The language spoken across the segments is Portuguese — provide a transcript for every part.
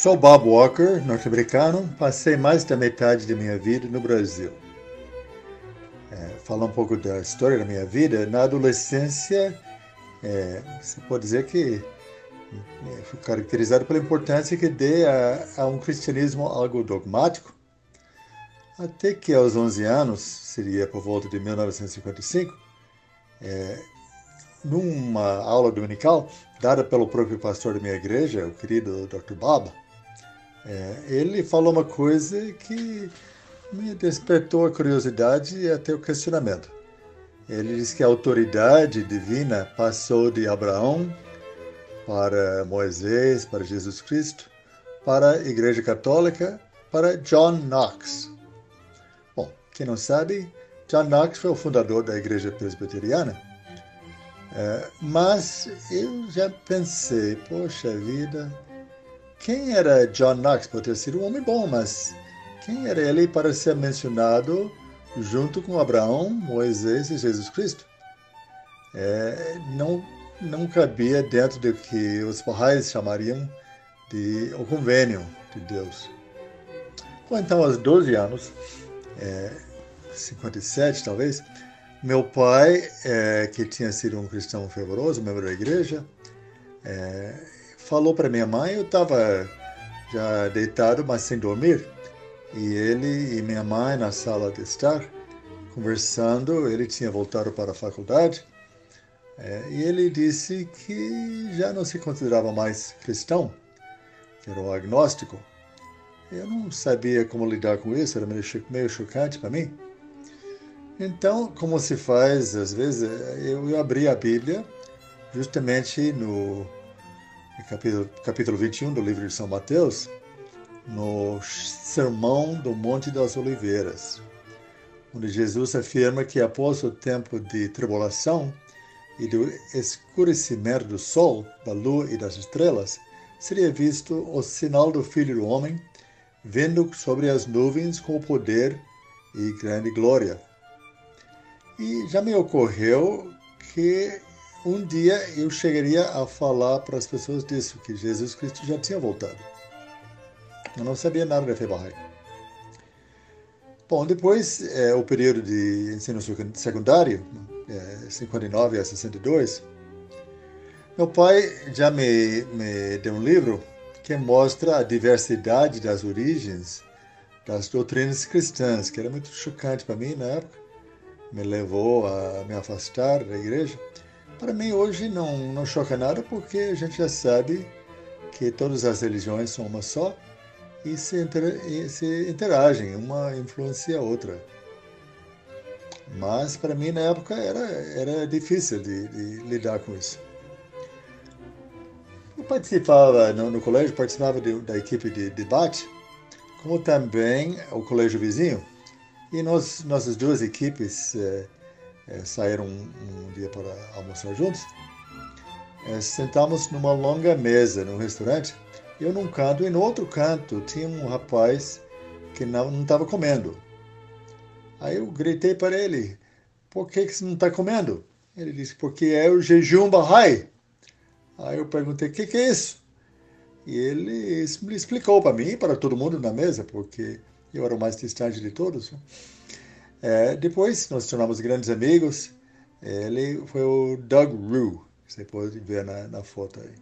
Sou Bob Walker, norte-americano. Passei mais da metade da minha vida no Brasil. Falar um pouco da história da minha vida. Na adolescência, você pode dizer que fui caracterizado pela importância que dei a um cristianismo algo dogmático, até que aos 11 anos, seria por volta de 1955, numa aula dominical dada pelo próprio pastor da minha igreja, o querido Dr. Bob, ele falou uma coisa que me despertou a curiosidade e até o questionamento. Ele disse que a autoridade divina passou de Abraão para Moisés, para Jesus Cristo, para a Igreja Católica, para John Knox. Bom, quem não sabe, John Knox foi o fundador da Igreja Presbiteriana. Mas eu já pensei, poxa vida, quem era John Knox? Pode ter sido um homem bom, mas quem era ele para ser mencionado junto com Abraão, Moisés e Jesus Cristo? Não cabia dentro do que os Baha'is chamariam de o convênio de Deus. Bom, então, aos 12 anos, 57 talvez, meu pai, que tinha sido um cristão fervoroso, membro da igreja, falou para minha mãe, eu estava já deitado, mas sem dormir, e ele e minha mãe na sala de estar, conversando, ele tinha voltado para a faculdade, e ele disse que já não se considerava mais cristão, que era um agnóstico. Eu não sabia como lidar com isso, era meio chocante para mim. Então, como se faz, às vezes, eu abri a Bíblia justamente no capítulo 21 do livro de São Mateus, no Sermão do Monte das Oliveiras, onde Jesus afirma que após o tempo de tribulação e do escurecimento do sol, da lua e das estrelas, seria visto o sinal do Filho do Homem vindo sobre as nuvens com poder e grande glória. E já me ocorreu que um dia eu chegaria a falar para as pessoas disso, que Jesus Cristo já tinha voltado. Eu não sabia nada da fé Bahá'í. Bom, depois, o período de ensino secundário, 59 a 62, meu pai já me deu um livro que mostra a diversidade das origens das doutrinas cristãs, que era muito chocante para mim na época. Me levou a me afastar da igreja. Para mim, hoje, não choca nada, porque a gente já sabe que todas as religiões são uma só e se interagem, uma influencia a outra. Mas, para mim, na época, era difícil de lidar com isso. Eu participava, no colégio, participava da equipe de debate, como também o colégio vizinho. E nossas duas equipes saíram um dia para almoçar juntos. Sentamos numa longa mesa num restaurante, eu num canto e no outro canto tinha um rapaz que não estava comendo. Aí eu gritei para ele, por que você não está comendo? Ele disse, porque é o jejum Bahá'í. Aí eu perguntei, o que é isso? E ele me explicou para mim e para todo mundo na mesa, porque eu era o mais distante de todos. Depois nós tornamos grandes amigos. Ele foi o Doug Rue, você pode ver na foto aí.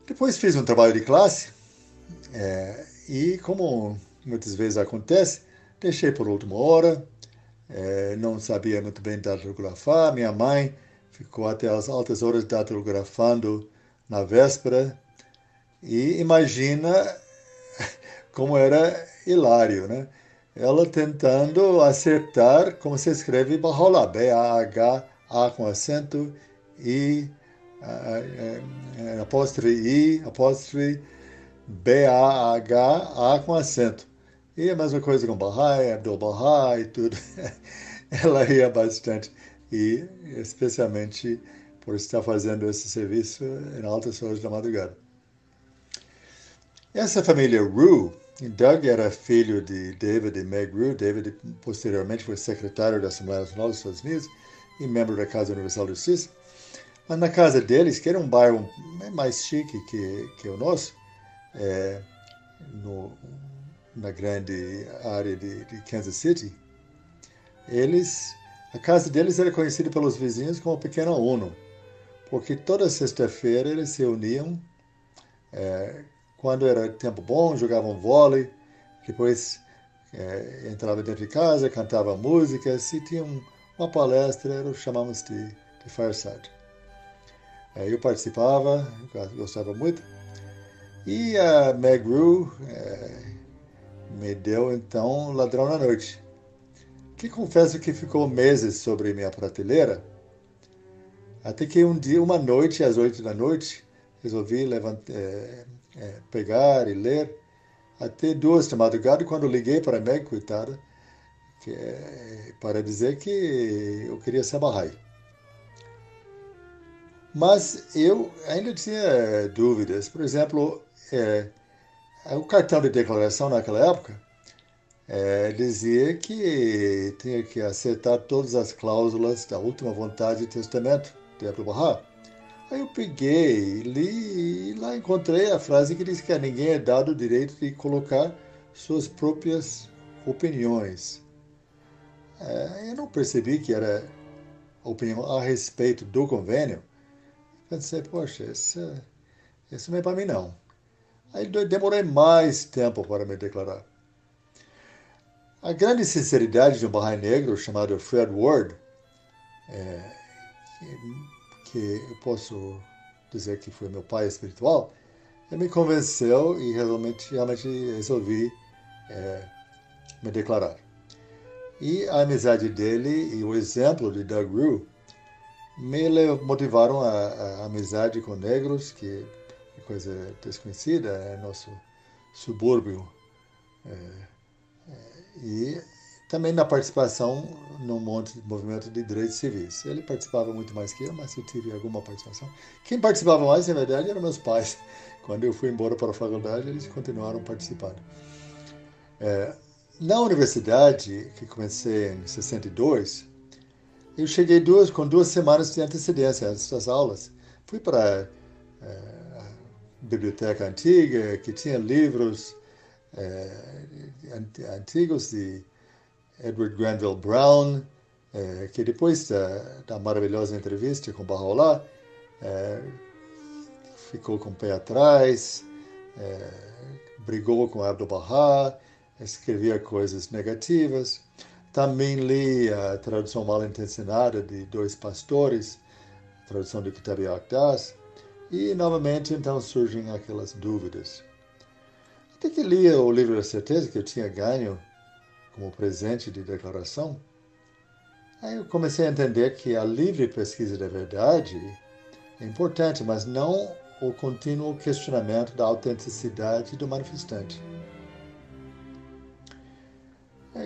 Depois fiz um trabalho de classe e, como muitas vezes acontece, deixei por última hora, não sabia muito bem datilografar. Minha mãe ficou até as altas horas datilografando na véspera. E imagina como era hilário, né? Ela tentando acertar como se escreve Baha'u'lláh, B-A-H-A com acento, I, apóstrofe I, apóstrofe B-A-H-A com acento. E a mesma coisa com Bahá'í, Abdul-Bahá e tudo. Ela ria bastante, e especialmente por estar fazendo esse serviço em altas horas da madrugada. Essa família Rue, Doug era filho de David e Meg Rue. David posteriormente foi secretário da Assembleia Nacional dos Estados Unidos e membro da Casa Universal de Justiça. Mas na casa deles, que era um bairro mais chique que o nosso, no, na grande área de Kansas City. A casa deles era conhecida pelos vizinhos como Pequena ONU, porque toda sexta-feira eles se uniam, quando era tempo bom, jogavam vôlei, depois entrava dentro de casa, cantava música, se tinha uma palestra, chamamos de Fireside. Eu participava, gostava muito, e a Meg Rue me deu então Ladrão na Noite, que confesso que ficou meses sobre minha prateleira, até que um dia, uma noite, às 8 da noite, resolvi pegar e ler até 2 da madrugada, quando liguei para a Meg, coitada, para dizer que eu queria ser Bahá'í. Mas eu ainda tinha dúvidas. Por exemplo, o cartão de declaração naquela época dizia que tinha que aceitar todas as cláusulas da última vontade de testamento de Abdu'l-Bahá. Aí eu peguei, li e lá encontrei a frase que diz que a ninguém é dado o direito de colocar suas próprias opiniões. Eu não percebi que era opinião a respeito do convênio. Pensei, poxa, isso não é para mim não. Aí demorei mais tempo para me declarar. A grande sinceridade de um Bahá'í negro chamado Fred Ward, que eu posso dizer que foi meu pai espiritual, ele me convenceu e realmente resolvi me declarar. E a amizade dele e o exemplo de Doug Rue me motivaram a amizade com negros, que é coisa desconhecida, é nosso subúrbio. E também na participação no movimento de direitos civis. Ele participava muito mais que eu, mas eu tive alguma participação. Quem participava mais, na verdade, eram meus pais. Quando eu fui embora para a faculdade, eles continuaram participando. Na universidade, que comecei em 62, eu cheguei com 2 semanas de antecedência antes das aulas. Fui para a biblioteca antiga, que tinha livros antigos de Edward Granville Brown, que depois da maravilhosa entrevista com Baha'u'lláh, ficou com o pé atrás, brigou com Abdu'l-Bahá, escrevia coisas negativas. Também li a tradução mal intencionada de 2 pastores, a tradução de Kitab al-Aqdas, e novamente então surgem aquelas dúvidas. Até que li o livro da certeza que eu tinha ganho como presente de declaração, aí eu comecei a entender que a livre pesquisa da verdade é importante, mas não o contínuo questionamento da autenticidade do manifestante.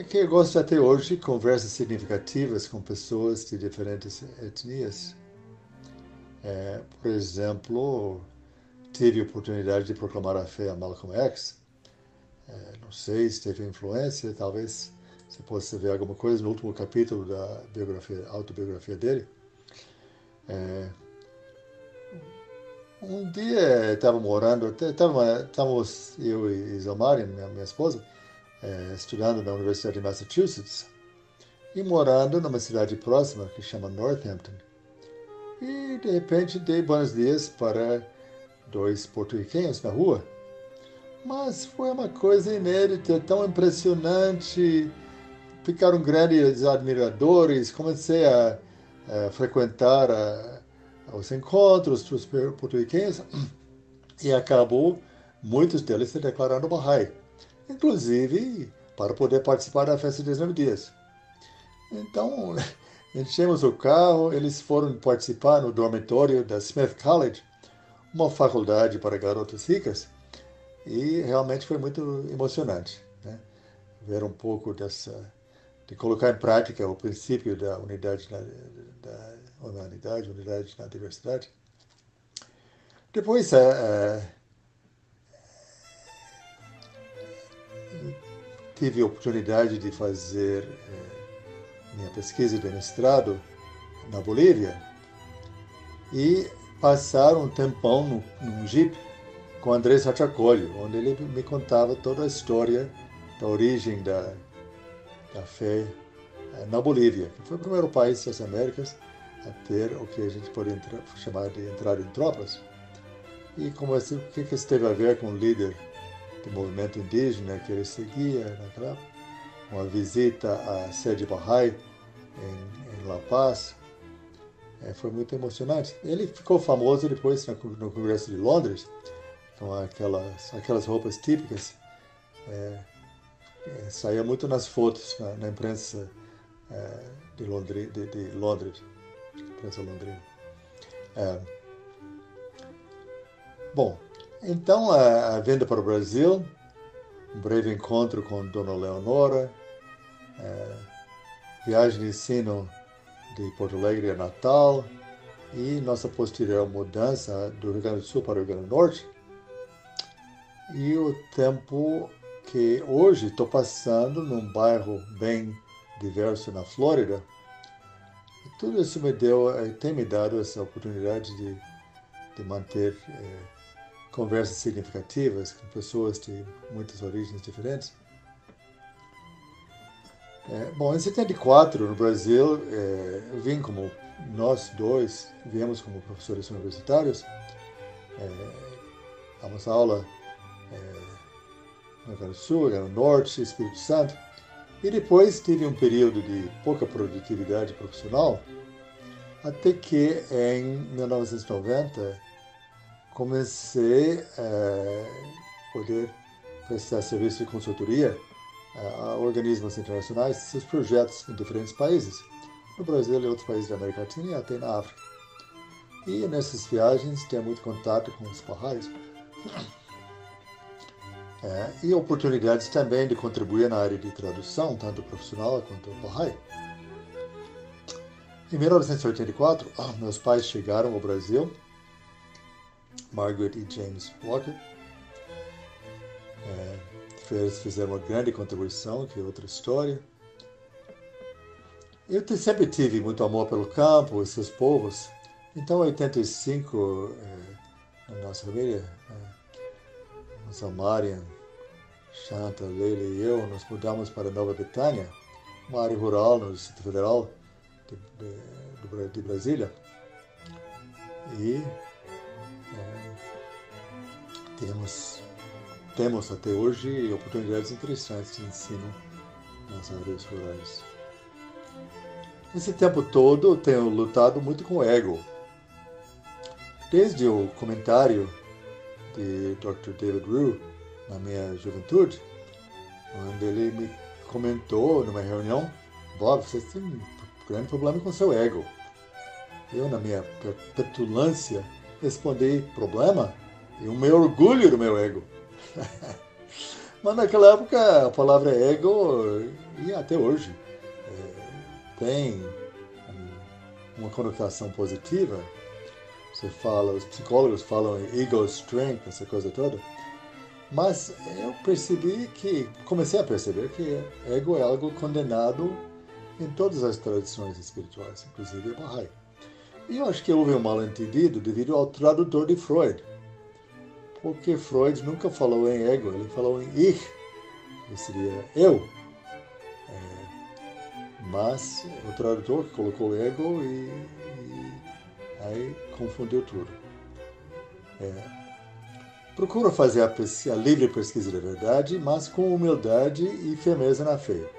Que eu gosto até hoje de conversas significativas com pessoas de diferentes etnias. Por exemplo, tive a oportunidade de proclamar a fé a Malcolm X. Não sei se teve influência, talvez você possa ver alguma coisa no último capítulo da autobiografia dele. Um dia estávamos eu e Isamari, minha esposa, estudando na Universidade de Massachusetts e morando numa cidade próxima que chama Northampton. E de repente dei buenos dias para 2 porto-riquenhos na rua. Mas foi uma coisa inédita, tão impressionante. Ficaram grandes admiradores. Comecei a frequentar os encontros dos porto-riquenhos e acabou muitos deles se declarando Bahá'í, inclusive para poder participar da festa de 19 dias. Então, enchemos o carro, eles foram participar no dormitório da Smith College, uma faculdade para garotas ricas, e realmente foi muito emocionante, né? Ver um pouco de colocar em prática o princípio da unidade na diversidade. Depois, tive a oportunidade de fazer minha pesquisa de mestrado na Bolívia e passar um tempão num Jeep com André Saccacolli, onde ele me contava toda a história da origem da fé na Bolívia, que foi o primeiro país das Américas a ter o que a gente pode chamar de entrar em tropas. E como assim, o que isso teve a ver com o líder do movimento indígena que ele seguia naquela época? Uma visita à sede Bahá'í em La Paz. Foi muito emocionante. Ele ficou famoso depois no Congresso de Londres, com aquelas roupas típicas. Saía muito nas fotos, na imprensa de Londres, imprensa londrina. Bom, então a vinda para o Brasil, um breve encontro com Dona Leonora, viagem de ensino de Porto Alegre a Natal e nossa posterior mudança do Rio Grande do Sul para o Rio Grande do Norte. E o tempo que hoje estou passando num bairro bem diverso na Flórida. E tudo isso tem me dado essa oportunidade de manter conversas significativas com pessoas de muitas origens diferentes. Bom, em 74, no Brasil, eu vim como nós dois, viemos como professores universitários, damos aula no Rio Grande do Sul, Rio Grande do Norte, Espírito Santo, e depois tive um período de pouca produtividade profissional, até que em 1990 comecei a poder prestar serviço de consultoria a organismos internacionais, seus projetos em diferentes países, no Brasil e outros países da América Latina e até na África. E nessas viagens tinha muito contato com os Bahá'ís e oportunidades também de contribuir na área de tradução, tanto profissional quanto Bahá'í. Em 1984, meus pais chegaram ao Brasil, Margaret e James Walker. Fizeram uma grande contribuição, que é outra história. Eu sempre tive muito amor pelo campo e seus povos. Então, em 85, na nossa família, a Marian, Shanta, Leila e eu, nos mudamos para Nova Betânia, uma área rural no Distrito Federal de Brasília. E temos até hoje oportunidades interessantes de ensino nas áreas rurais. Nesse tempo todo, tenho lutado muito com o ego. Desde o comentário de Dr. David Rue, na minha juventude, onde ele me comentou numa reunião: Bob, você tem um grande problema com seu ego. Eu, na minha petulância, respondi: problema? E o meu orgulho do meu ego. Mas naquela época a palavra ego, e até hoje, tem uma conotação positiva. Os psicólogos falam em ego strength, essa coisa toda. Mas eu comecei a perceber que ego é algo condenado em todas as tradições espirituais, inclusive a Bahá'í. E eu acho que houve um mal-entendido devido ao tradutor de Freud. Porque Freud nunca falou em ego, ele falou em ich, que seria eu. Mas o tradutor colocou ego e aí confundiu tudo. Procura fazer a livre pesquisa da verdade, mas com humildade e firmeza na fé.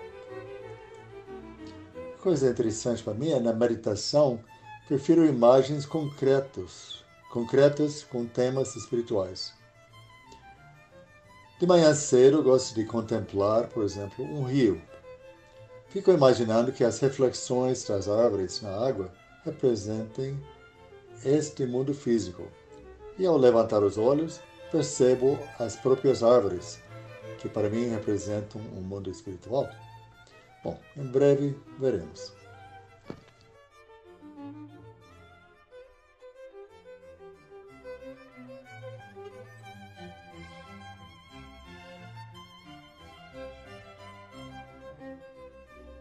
Coisa interessante para mim é na meditação, prefiro imagens concretas com temas espirituais. De manhã cedo, gosto de contemplar, por exemplo, um rio. Fico imaginando que as reflexões das árvores na água representem este mundo físico. E ao levantar os olhos, percebo as próprias árvores, que para mim representam um mundo espiritual. Bom, em breve veremos.